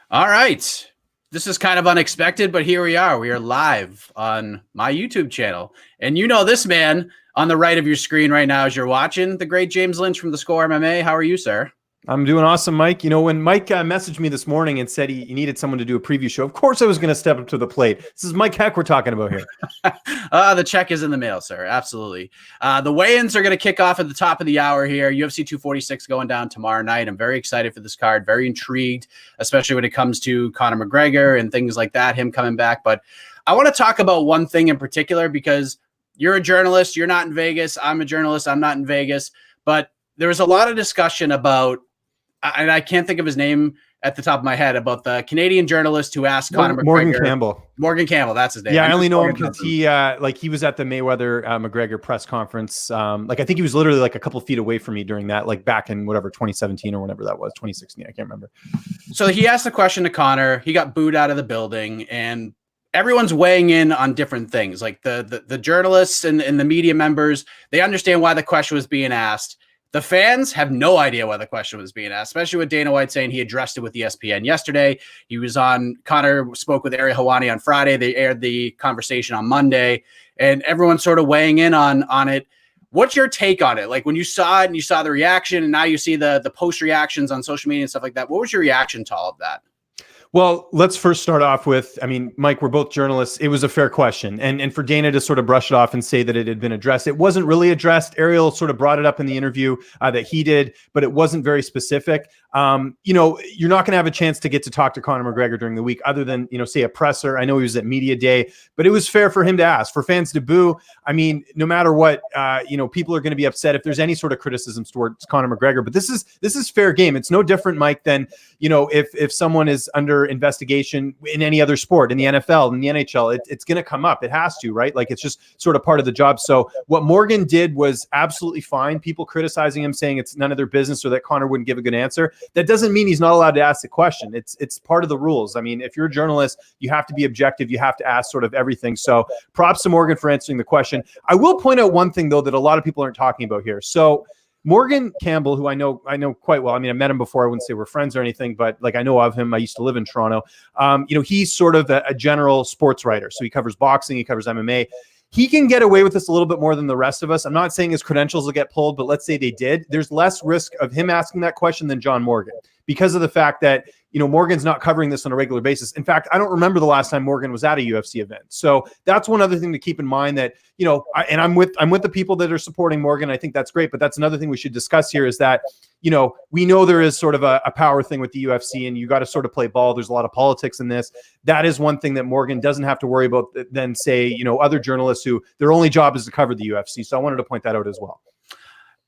All right. This is kind of unexpected, but here we are. We are live on my YouTube channel. And you know this man on the right of your screen right now as you're watching, the great James Lynch from TheScore MMA. How are you, sir? I'm doing awesome, Mike. You know, when Mike messaged me this morning and said he needed someone to do a preview show, of course I was going to step up to the plate. This is Mike Heck we're talking about here. The check is in the mail, sir. Absolutely. The weigh-ins are going to kick off at the top of the hour here. UFC 246 going down tomorrow night. I'm very excited for this card, very intrigued, especially when it comes to Conor McGregor and things like that, him coming back. But I want to talk about one thing in particular because you're a journalist. You're not in Vegas. I'm a journalist. I'm not in Vegas. But there was a lot of discussion about, and I can't think of his name at the top of my head, about the Canadian journalist who asked Conor McGregor. Morgan Campbell, that's his name. Yeah, I only know him because he was at the Mayweather McGregor press conference. I think he was literally like a couple feet away from me during that, like back in whatever 2017 or whatever that was, 2016. I can't remember. So he asked the question to Conor. He got booed out of the building, and everyone's weighing in on different things. Like the journalists and the media members, they understand why the question was being asked. The fans have no idea why the question was being asked, especially with Dana White saying he addressed it with ESPN yesterday. He was on, Conor spoke with Ariel Helwani on Friday. They aired the conversation on Monday, and everyone's sort of weighing in on it. What's your take on it? Like when you saw it and you saw the reaction, and now you see the post reactions on social media and stuff like that. What was your reaction to all of that? Well, let's first start off with, I mean, Mike, we're both journalists. It was a fair question. And for Dana to sort of brush it off and say that it had been addressed, it wasn't really addressed. Ariel sort of brought it up in the interview that he did, but it wasn't very specific. You know, you're not going to have a chance to get to talk to Conor McGregor during the week other than, you know, say a presser. I know he was at media day, but it was fair for him to ask. For fans to boo, I mean, no matter what, you know, people are going to be upset if there's any sort of criticisms towards Conor McGregor. But this is fair game. It's no different, Mike, than, you know, if someone is under investigation in any other sport, in the NFL, in the NHL, it's going to come up. It has to, right? Like it's just sort of part of the job. So what Morgan did was absolutely fine. People criticizing him, saying it's none of their business or that Conor wouldn't give a good answer. That doesn't mean he's not allowed to ask the question. It's part of the rules. I mean, if you're a journalist, you have to be objective. You have to ask sort of everything. So props to Morgan for answering the question. I will point out one thing though that a lot of people aren't talking about here. So Morgan Campbell, who I know quite well. I mean, I met him before. I wouldn't say we're friends or anything, but like I know of him. I used to live in Toronto. You know, he's sort of a general sports writer. So he covers boxing, he covers MMA. He can get away with this a little bit more than the rest of us. I'm not saying his credentials will get pulled, but let's say they did. There's less risk of him asking that question than John Morgan because of the fact that, you know, Morgan's not covering this on a regular basis. In fact, I don't remember the last time Morgan was at a UFC event. So that's one other thing to keep in mind that, you know, I'm with the people that are supporting Morgan. I think that's great. But that's another thing we should discuss here is that, you know, we know there is sort of a power thing with the UFC and you got to sort of play ball. There's a lot of politics in this. That is one thing that Morgan doesn't have to worry about than say, you know, other journalists who their only job is to cover the UFC. So I wanted to point that out as well.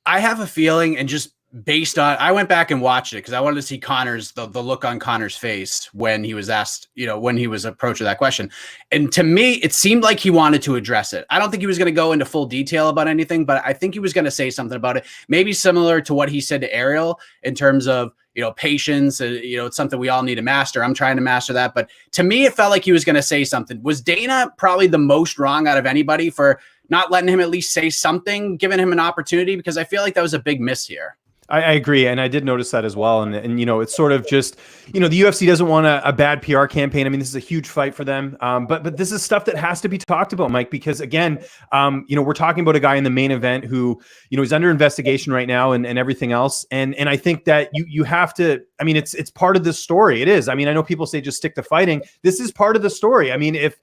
I have a feeling, and just based on, I went back and watched it because I wanted to see the look on Conor's face when he was asked, you know, when he was approached with that question. And to me, it seemed like he wanted to address it. I don't think he was going to go into full detail about anything, but I think he was going to say something about it. Maybe similar to what he said to Ariel in terms of, you know, patience. You know, it's something we all need to master. I'm trying to master that. But to me, it felt like he was going to say something. Was Dana probably the most wrong out of anybody for not letting him at least say something, giving him an opportunity? Because I feel like that was a big miss here. I agree. And I did notice that as well. And, you know, it's sort of just, you know, the UFC doesn't want a bad PR campaign. I mean, this is a huge fight for them. But this is stuff that has to be talked about, Mike, because again, you know, we're talking about a guy in the main event who, you know, is under investigation right now and everything else. And I think that you have to, I mean, it's part of this story. It is. I mean, I know people say just stick to fighting. This is part of the story. I mean, if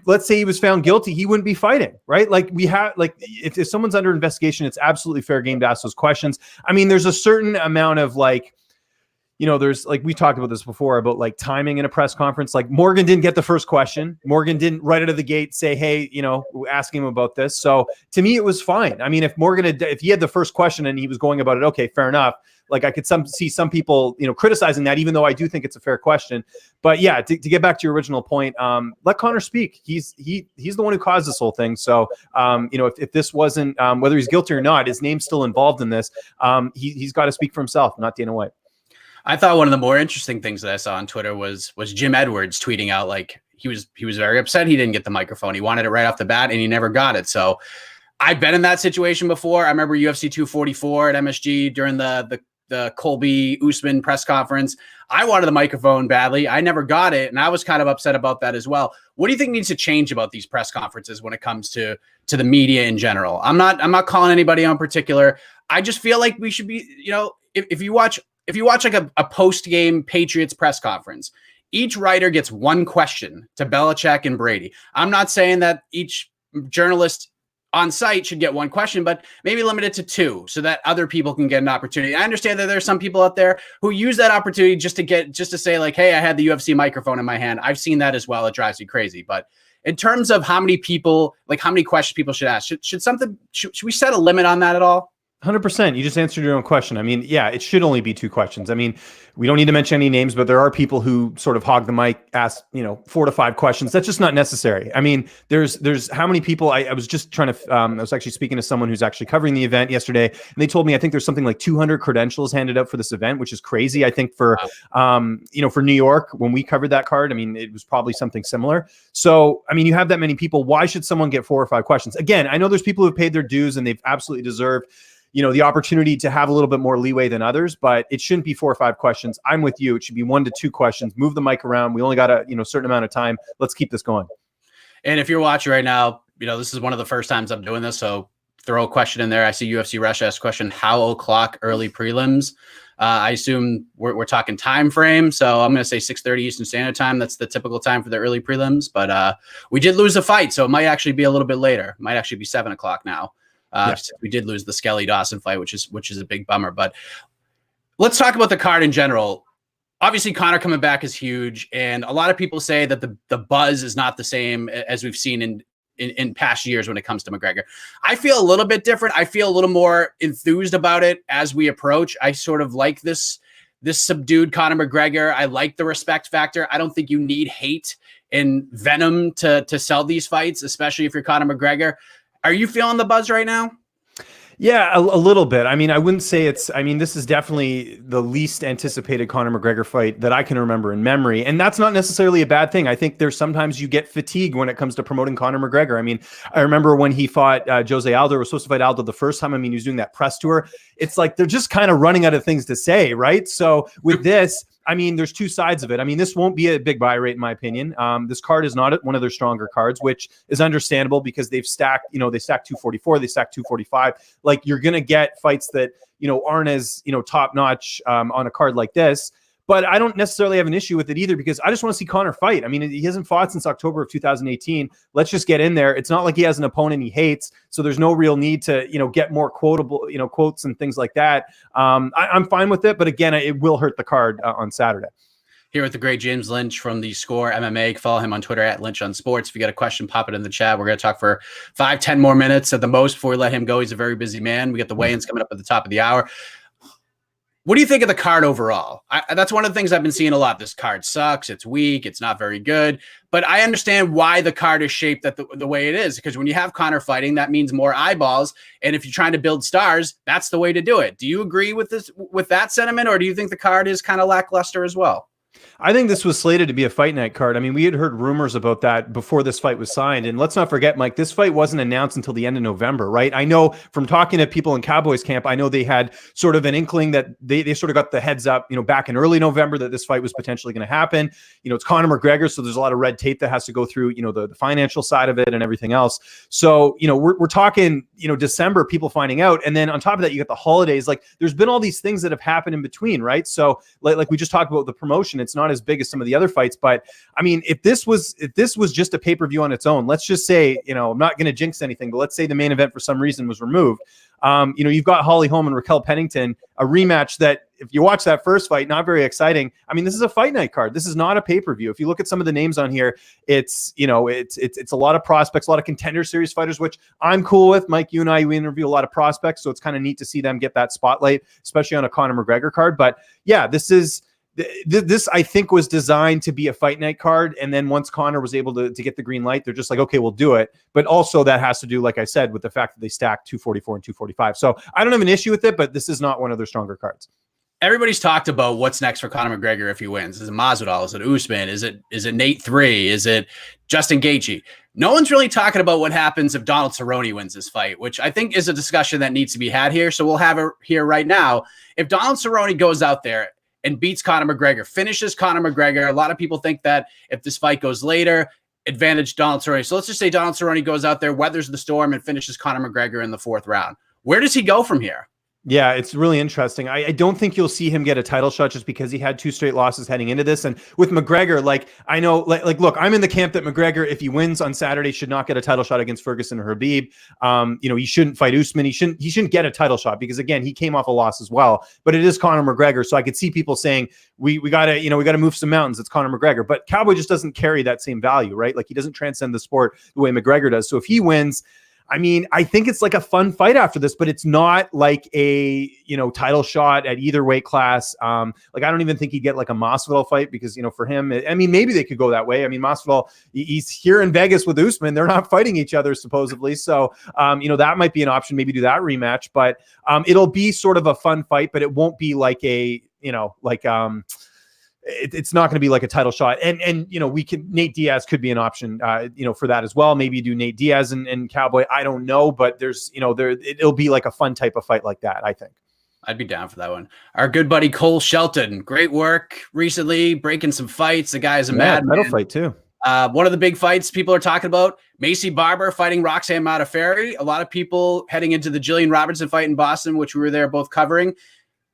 let's say he was found guilty, he wouldn't be fighting, right? Like we have, like if someone's under investigation, it's absolutely fair game to ask those questions. I mean, there's a certain amount of like, you know, there's like, we talked about this before about like timing in a press conference. Like Morgan didn't get the first question. Morgan didn't right out of the gate say, hey, you know, ask him about this. So to me, it was fine. I mean, if Morgan if he had the first question and he was going about it, okay, fair enough. Like I could see some people, you know, criticizing that, even though I do think it's a fair question. But yeah, to get back to your original point, let Conor speak. He's the one who caused this whole thing. So, you know, if this wasn't, whether he's guilty or not, his name's still involved in this. He's got to speak for himself, not Dana White. I thought one of the more interesting things that I saw on Twitter was Jim Edwards tweeting out like he was very upset he didn't get the microphone. He wanted it right off the bat and he never got it. So I've been in that situation before. I remember UFC 244 at MSG during the the Colby Usman press conference. I wanted the microphone badly. I never got it, and I was kind of upset about that as well. What do you think needs to change about these press conferences when it comes to the media in general? I'm not calling anybody on particular. I just feel like we should be, if you watch like a post-game Patriots press conference, each writer gets one question to Belichick and Brady. I'm not saying that each journalist on site should get one question, but maybe limit it to two so that other people can get an opportunity. I understand that there's some people out there who use that opportunity just to say like, hey, I had the UFC microphone in my hand. I've seen that as well. It drives me crazy. But in terms of how many questions people should ask, should we set a limit on that at all? 100%. You just answered your own question. I mean, yeah, it should only be two questions. I mean, we don't need to mention any names, but there are people who sort of hog the mic, ask, 4 to 5 questions. That's just not necessary. I mean, there's how many people I was just trying to, I was actually speaking to someone who's actually covering the event yesterday, and they told me, I think there's something like 200 credentials handed out for this event, which is crazy. I think for, for New York, when we covered that card, I mean, it was probably something similar. So, I mean, you have that many people. Why should someone get 4 or 5 questions? Again, I know there's people who've paid their dues and they've absolutely deserved the opportunity to have a little bit more leeway than others, but it shouldn't be 4 or 5 questions. I'm with you. It should be 1 to 2 questions. Move the mic around. We only got a certain amount of time. Let's keep this going. And if you're watching right now, this is one of the first times I'm doing this, so throw a question in there. I see UFC Russia ask question: how o'clock early prelims? I assume we're talking time frame, so I'm going to say 6:30 Eastern Standard Time. That's the typical time for the early prelims, but we did lose a fight, so it might actually be a little bit later. It might actually be 7 o'clock now. We did lose the Skelly Dawson fight, which is a big bummer. But let's talk about the card in general. Obviously, Conor coming back is huge, and a lot of people say that the buzz is not the same as we've seen in past years when it comes to McGregor. I feel a little bit different. I feel a little more enthused about it as we approach. I sort of like this subdued Conor McGregor. I like the respect factor. I don't think you need hate and venom to sell these fights, especially if you're Conor McGregor. Are you feeling the buzz right now? Yeah, a little bit. I mean, I wouldn't say this is definitely the least anticipated Conor McGregor fight that I can remember in memory. And that's not necessarily a bad thing. I think there's sometimes you get fatigue when it comes to promoting Conor McGregor. I mean, I remember when he fought Jose Aldo, was supposed to fight Aldo the first time. I mean, he was doing that press tour. It's like they're just kind of running out of things to say, right? So with this, I mean, there's two sides of it. I mean, this won't be a big buy rate, in my opinion. This card is not one of their stronger cards, which is understandable because they've stacked, they stacked 244, they stacked 245. Like, you're going to get fights that, aren't as, top notch on a card like this. But I don't necessarily have an issue with it either because I just want to see Conor fight. I mean, he hasn't fought since October of 2018. Let's just get in there. It's not like he has an opponent he hates, so there's no real need to, get more quotable, quotes and things like that. I'm fine with it, but again, it will hurt the card on Saturday. Here with the great James Lynch from TheScore MMA. Follow him on Twitter at Lynch on Sports. If you got a question, pop it in the chat. We're going to talk for 5-10 more minutes at the most before we let him go. He's a very busy man. We got the weigh-ins coming up at the top of the hour. What do you think of the card overall? That's one of the things I've been seeing a lot. This card sucks. It's weak. It's not very good. But I understand why the card is shaped the way it is, because when you have Conor fighting, that means more eyeballs. And if you're trying to build stars, that's the way to do it. Do you agree with that sentiment, or do you think the card is kind of lackluster as well? I think this was slated to be a fight night card. I mean, we had heard rumors about that before this fight was signed. And let's not forget, Mike, this fight wasn't announced until the end of November, right? I know from talking to people in Cowboys camp, I know they had sort of an inkling that they sort of got the heads up, back in early November that this fight was potentially going to happen. It's Conor McGregor, so there's a lot of red tape that has to go through, the financial side of it and everything else. So, we're talking, December, people finding out. And then on top of that, you got the holidays. Like, there's been all these things that have happened in between, right? So like we just talked about the promotion, it's not as big as some of the other fights, but I mean, if this was just a pay-per-view on its own, let's just say, I'm not going to jinx anything, but let's say the main event for some reason was removed. You've got Holly Holm and Raquel Pennington, a rematch that, if you watch that first fight, not very exciting. I mean, this is a fight night card. This is not a pay-per-view. If you look at some of the names on here, it's a lot of prospects, a lot of Contender Series fighters, which I'm cool with. Mike, you and I, we interview a lot of prospects, so it's kind of neat to see them get that spotlight, especially on a Conor McGregor card. But yeah, this I think was designed to be a fight night card. And then once Conor was able to get the green light, they're just like, okay, we'll do it. But also that has to do, like I said, with the fact that they stacked 244 and 245. So I don't have an issue with it, but this is not one of their stronger cards. Everybody's talked about what's next for Conor McGregor if he wins. Is it Masvidal? Is it Usman? Is it Nate 3? Is it Justin Gaethje? No one's really talking about what happens if Donald Cerrone wins this fight, which I think is a discussion that needs to be had here. So we'll have it here right now. If Donald Cerrone goes out there and beats Conor McGregor, finishes Conor McGregor, a lot of people think that if this fight goes later, advantage Donald Cerrone. So let's just say Donald Cerrone goes out there, weathers the storm, and finishes Conor McGregor in the 4th round. Where does he go from here? Yeah, it's really interesting. I don't think you'll see him get a title shot just because he had 2 straight losses heading into this. And with McGregor, like, I know, like, look, I'm in the camp that McGregor, if he wins on Saturday, should not get a title shot against Ferguson or Habib. He shouldn't fight Usman. He shouldn't get a title shot because, again, he came off a loss as well. But it is Conor McGregor, so I could see people saying we gotta move some mountains. It's Conor McGregor, but Cowboy just doesn't carry that same value, right? Like, he doesn't transcend the sport the way McGregor does. So if he wins, I mean, I think it's like a fun fight after this, but it's not like a, title shot at either weight class. Like, I don't even think he'd get like a Masvidal fight because, for him, I mean, maybe they could go that way. I mean, Masvidal, he's here in Vegas with Usman. They're not fighting each other supposedly. So, that might be an option, maybe do that rematch, but it'll be sort of a fun fight, but it won't be like a, it's not going to be like a title shot. And Nate Diaz could be an option, for that as well. Maybe do Nate Diaz and Cowboy. I don't know, but there's, it'll be like a fun type of fight like that, I think. I'd be down for that one. Our good buddy Cole Shelton, great work recently, breaking some fights. The guy is a madman. Title fight too. One of the big fights people are talking about, Macy Barber fighting Roxanne Modafferi. A lot of people heading into the Jillian Robertson fight in Boston, which we were there both covering.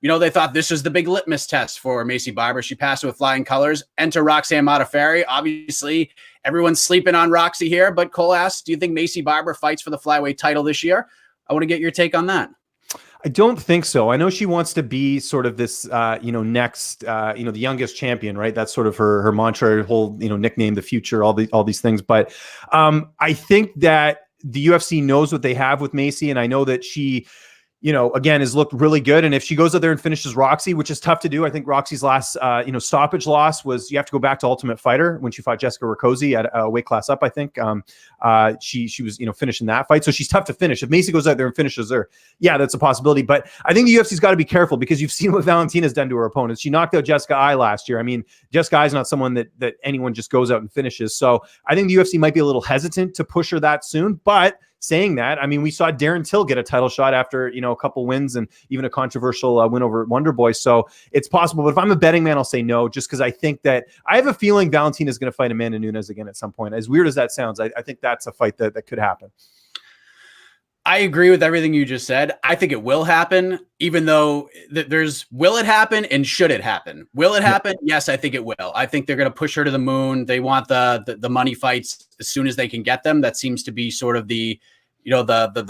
They thought this was the big litmus test for Macy Barber. She passed with flying colors. Enter Roxanne Modafferi. Obviously, everyone's sleeping on Roxy here, but Cole asks, do you think Macy Barber fights for the flyweight title this year? I want to get your take on that. I don't think so. I know she wants to be sort of this, next, the youngest champion, right? That's sort of her mantra, her whole, nickname, the future, all these things. But I think that the UFC knows what they have with Macy, and I know that she, again, has looked really good. And if she goes out there and finishes Roxy, which is tough to do, I think Roxy's last, stoppage loss was, you have to go back to Ultimate Fighter when she fought Jessica Rakoczy at a weight class up, I think. She was, finishing that fight. So she's tough to finish. If Macy goes out there and finishes her, yeah, that's a possibility. But I think the UFC's got to be careful because you've seen what Valentina's done to her opponents. She knocked out Jessica Ai last year. I mean, Jessica Ai is not someone that anyone just goes out and finishes. So I think the UFC might be a little hesitant to push her that soon, but saying that, I mean, we saw Darren Till get a title shot after, a couple wins and even a controversial win over Wonder Boy. So it's possible. But if I'm a betting man, I'll say no, just because I think that I have a feeling Valentina is going to fight Amanda Nunes again at some point. As weird as that sounds, I think that's a fight that could happen. I agree with everything you just said. I think it will happen, even though there's will it happen and should it happen? Will it happen? Yes, I think it will. I think they're going to push her to the moon. They want the money fights as soon as they can get them. That seems to be sort of the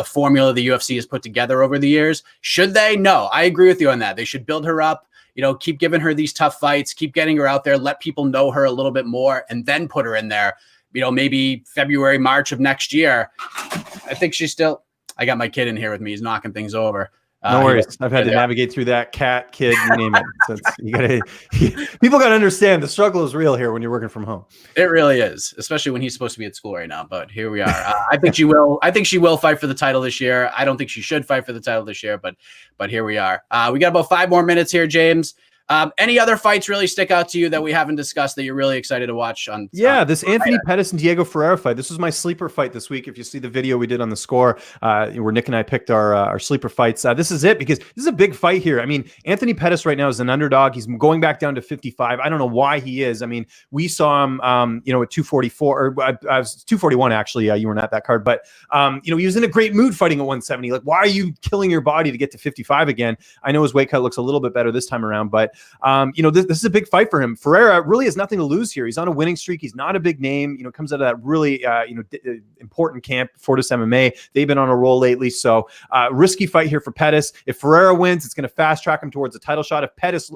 formula the UFC has put together over the years. Should they? No, I agree with you on that. They should build her up, keep giving her these tough fights, keep getting her out there, let people know her a little bit more, and then put her in there, maybe February, March of next year. I think she's still... I got my kid in here with me. He's knocking things over. No worries. I've had to navigate through that. Cat, kid, you name it. So people got to understand the struggle is real here when you're working from home. It really is, especially when he's supposed to be at school right now. But here we are. I think she will. I think she will fight for the title this year. I don't think she should fight for the title this year, but here we are. We got about 5 more minutes here, James. Any other fights really stick out to you that we haven't discussed that you're really excited to watch on? This Anthony Pettis and Diego Ferreira fight. This was my sleeper fight this week. If you see the video we did on the score, where Nick and I picked our sleeper fights, this is it because this is a big fight here. I mean, Anthony Pettis right now is an underdog. He's going back down to 55. I don't know why he is. I mean, we saw him, at 244 or I was 241 actually. You weren't at that card, but he was in a great mood fighting at 170. Like, why are you killing your body to get to 55 again? I know his weight cut looks a little bit better this time around, but this is a big fight for him. Ferreira really has nothing to lose here. He's on a winning streak. He's not a big name. Comes out of that really important camp, Fortis MMA. They've been on a roll lately, so risky fight here for Pettis. If Ferreira wins, it's going to fast track him towards a title shot. If Pettis,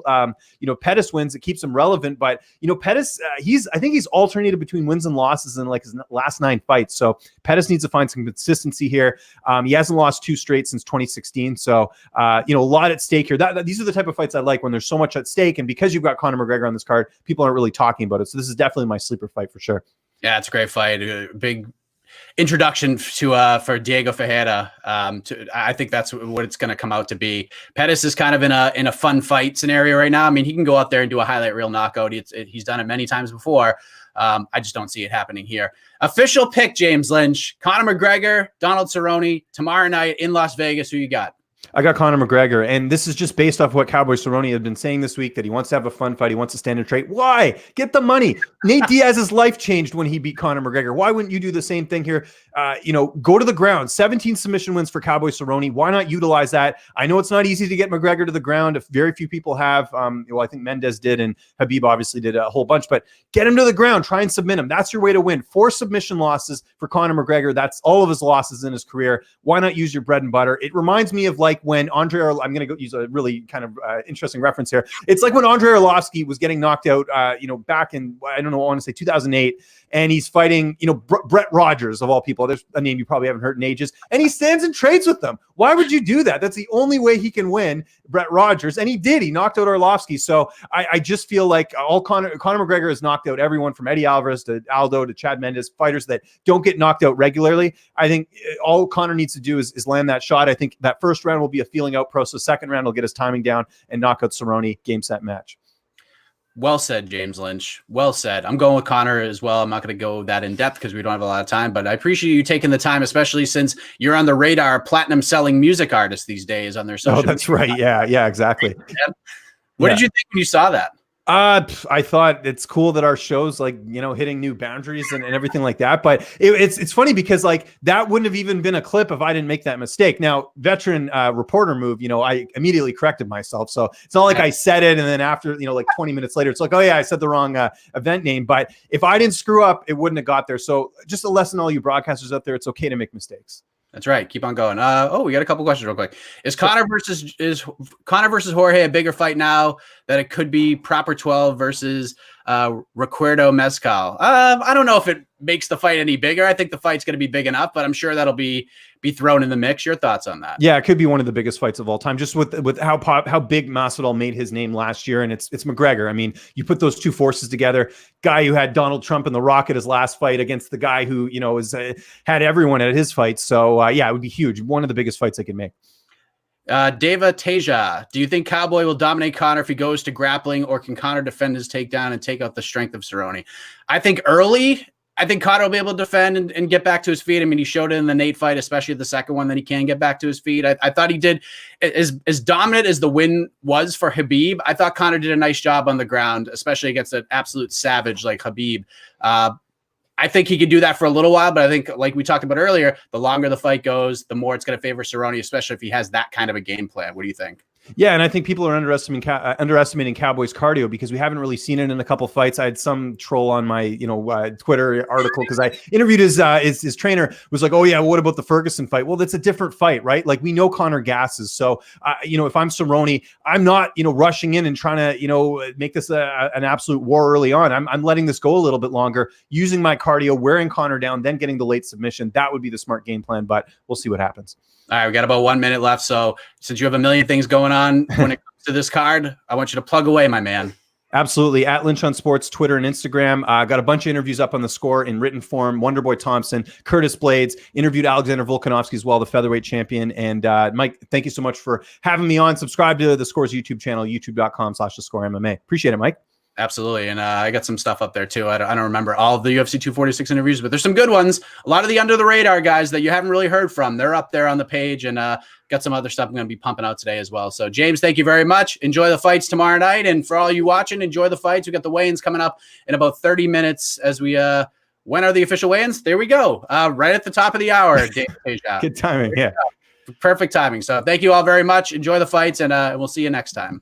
Pettis wins, it keeps him relevant. But Pettis, I think he's alternated between wins and losses in like his last 9 fights. So Pettis needs to find some consistency here. He hasn't lost 2 straight since 2016. So a lot at stake here. These are the type of fights I like when there's so much at stake. And because you've got Conor McGregor on this card, people aren't really talking about it. So this is definitely my sleeper fight for sure. Yeah, it's a great fight. A big introduction to for Diego Ferreira. I think that's what it's going to come out to be. Pettis is kind of in a fun fight scenario right now. I mean, he can go out there and do a highlight reel knockout. He's done it many times before. I just don't see it happening here. Official pick, James Lynch, Conor McGregor, Donald Cerrone tomorrow night in Las Vegas. Who you got? I got Conor McGregor, and this is just based off what Cowboy Cerrone had been saying this week, that he wants to have a fun fight. He wants to stand and trade. Why? Get the money. Nate Diaz's life changed when he beat Conor McGregor. Why wouldn't you do the same thing here? Go to the ground. 17 submission wins for Cowboy Cerrone. Why not utilize that? I know it's not easy to get McGregor to the ground. If very few people have. I think Mendez did, and Habib obviously did a whole bunch, but get him to the ground. Try and submit him. That's your way to win. 4 submission losses for Conor McGregor. That's all of his losses in his career. Why not use your bread and butter? It reminds me of like when I'm going to go use a really kind of interesting reference here. It's like when Andrei Arlovski was getting knocked out, back in, I want to say 2008, and he's fighting, Brett Rogers of all people. There's a name you probably haven't heard in ages, and he stands and trades with them. Why would you do that? That's the only way he can win, Brett Rogers, and he did. He knocked out Arlovski. So I just feel like Conor McGregor has knocked out everyone from Eddie Alvarez to Aldo to Chad Mendes, fighters that don't get knocked out regularly. I think all Conor needs to do is land that shot. I think that first round will be a feeling out process. Second round will get his timing down and knock out Cerrone. Game, set, match. Well said, James Lynch. Well said. I'm going with Conor as well. I'm not going to go that in depth because we don't have a lot of time, but I appreciate you taking the time, especially since you're on the radar platinum selling music artists these days on their social media. Oh, that's right. Yeah, exactly. What did you think when you saw that? I thought it's cool that our show's hitting new boundaries and everything like that. But it's funny because that wouldn't have even been a clip if I didn't make that mistake. Now, veteran reporter move, I immediately corrected myself. So it's not like I said it and then after, 20 minutes later, it's like, oh yeah, I said the wrong event name. But if I didn't screw up, it wouldn't have got there. So just a lesson to all you broadcasters out there, it's okay to make mistakes. That's right. Keep on going. We got a couple questions real quick. Is Conor versus Jorge a bigger fight now that it could be Proper 12 versus Recuerdo Mezcal? I don't know if it makes the fight any bigger. I think the fight's going to be big enough, but I'm sure that'll be thrown in the mix. Your thoughts on that? Yeah, it could be one of the biggest fights of all time, just with how big Masvidal made his name last year, and it's McGregor. I mean, you put those two forces together. Guy who had Donald Trump and The Rock at his last fight against the guy who had everyone at his fight. So it would be huge. One of the biggest fights they could make. Deva Teja, do you think Cowboy will dominate Conor if he goes to grappling, or can Conor defend his takedown and take out the strength of Cerrone? I think Conor will be able to defend and get back to his feet. I mean, he showed it in the Nate fight, especially the second one, that he can get back to his feet. I thought he did as dominant as the win was for Habib. I thought Conor did a nice job on the ground, especially against an absolute savage like Habib. I think he could do that for a little while, but I think, like we talked about earlier, the longer the fight goes, the more it's going to favor Cerrone, especially if he has that kind of a game plan. What do you think? Yeah, and I think people are underestimating Cowboys cardio because we haven't really seen it in a couple fights. I had some troll on my Twitter article because I interviewed his trainer, was like, oh yeah, what about the Ferguson fight? Well, that's a different fight, right? Like, we know Conor gasses. So if I'm Cerrone, I'm not rushing in and trying to make this an absolute war early on. I'm letting this go a little bit longer, using my cardio, wearing Conor down, then getting the late submission. That would be the smart game plan, but we'll see what happens. All right, we got about 1 minute left. So since you have a million things going on when it comes to this card, I want you to plug away, my man. Absolutely. At Lynch on Sports, Twitter and Instagram. Got a bunch of interviews up on the score in written form. Wonderboy Thompson, Curtis Blades, interviewed Alexander Volkanovski as well, the featherweight champion. And Mike, thank you so much for having me on. Subscribe to the Score's YouTube channel, youtube.com/thescoremma. Appreciate it, Mike. Absolutely. And I got some stuff up there too. I don't remember all of the UFC 246 interviews, but there's some good ones. A lot of the under the radar guys that you haven't really heard from, they're up there on the page, and got some other stuff I'm going to be pumping out today as well. So James, thank you very much. Enjoy the fights tomorrow night. And for all you watching, enjoy the fights. We got the weigh-ins coming up in about 30 minutes as we, when are the official weigh-ins? There we go. Right at the top of the hour. Good timing. Yeah. Perfect timing. So thank you all very much. Enjoy the fights, and we'll see you next time.